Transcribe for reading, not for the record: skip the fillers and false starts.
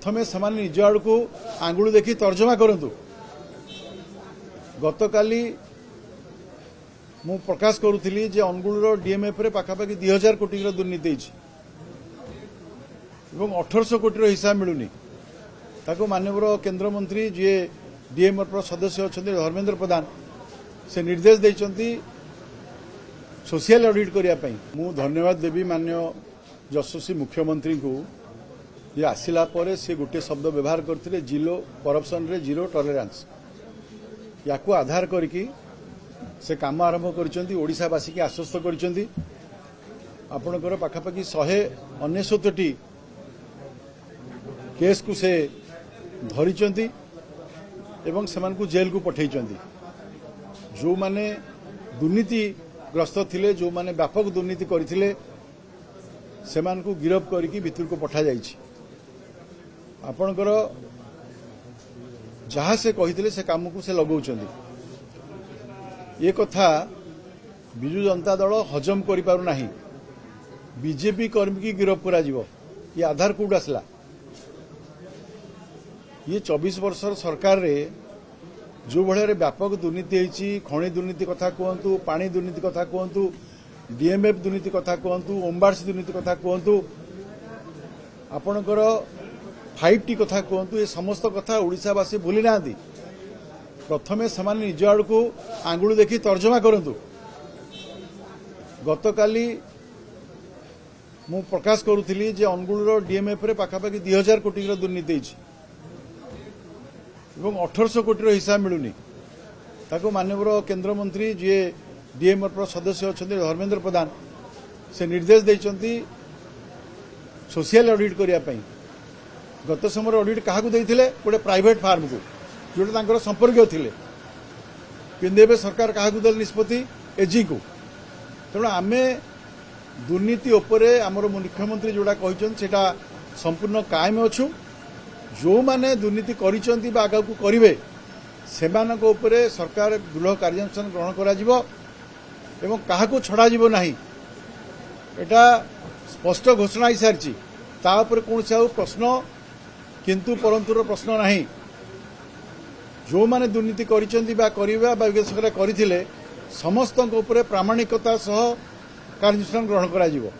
प्रथमे से निज आड़ को आंगुल देखी तर्जमा करंतु। गतकाली मु प्रकाश करुली जे अनुगुल डीएमएफ रे पाखापाखि 2000 कोटी दुर्नीति एवं 1800 कोटी हिसाब मिलूनी ताको माननीय केंद्र मंत्री जी डीएमएफ सदस्य अच्छा धर्मेंद्र प्रधान से निर्देश देइचंती सोशल ऑडिट करने मु धन्यवाद देवी माननीय यशस्वी मुख्यमंत्री को ये आसिला परे से गोटे शब्द व्यवहार करते जीरो करप्शन रे जीरो टॉलरेंस या आधार करके से काम आरंभ करवासी की आश्वस्त करपणकर पाखापाखि 169 केस को से धरी एवं से जेल को पठे जो माने दुर्नीतिग्रस्त थिले जो माने व्यापक दुर्नीति करथिले सेमान को गिरफ करके भितर को पठा जाइछि। आपणकर जहाँ से कही से काम को से लगौछंदी ये कथा बिजु जनता दल हजम करि पारु नाही। बीजेपी कर्मी की गिरफ करा जिवो ये आधार कोड आसला। ये 24 वर्ष सरकार रे जो भाई व्यापक दुर्नीति होती खनि दुर्नीति कथा कहतु पानी दुर्नीति कथा कहतु डीएमएफ दुर्नीति कथा कहतु ओम्बार्स दुर्नीति कथा कहतु आपणकर 5T कथा कहतु ये समस्त कथा ओडिशावासी भूली ना। प्रथमे से निज आड़ को आंगुल देखी तर्जमा करंतु। गतकाली मु प्रकाश करुली जे अनुगुल डीएमएफ रे पाखापाखि 2000 कोटी दुर्नीति एवं 1800 कोटी हिसाब मिलूनी ताको माननीय केंद्र मंत्री जी डीएमएफ सदस्य अच्छा धर्मेंद्र प्रधान से निर्देश देइचंती सोशल ऑडिट करने। गत समय ऑडिट क्या गोटे प्राइवेट फार्म को जोटा संपर्क थिले कि सरकार क्या देले निष्पत्ति एजी को। तेणु आम दुर्नीति उपरे आमर मुख्यमंत्री जोड़ा कहते संपूर्ण कायम अच्छु। जो माने दुर्नीति करिसंती बा आगा को करिवे सेमानक उपरे सरकार दृढ़ कार्यानुष्ठान ग्रहण करा जिवो एवं काहाको छड़ा जिवो नाही एटा स्पष्ट घोषणा ही सारिछि। ता उपरे कोनसे प्रश्न किंतु परंतुर प्रश्न नाही। जो माने दुर्नीति करिसंती बा करिवा बा विशेषकर करिथिले समस्तक उपरे प्रामाणिकता सह कार्यानुष्ठान ग्रहण करा जिवो।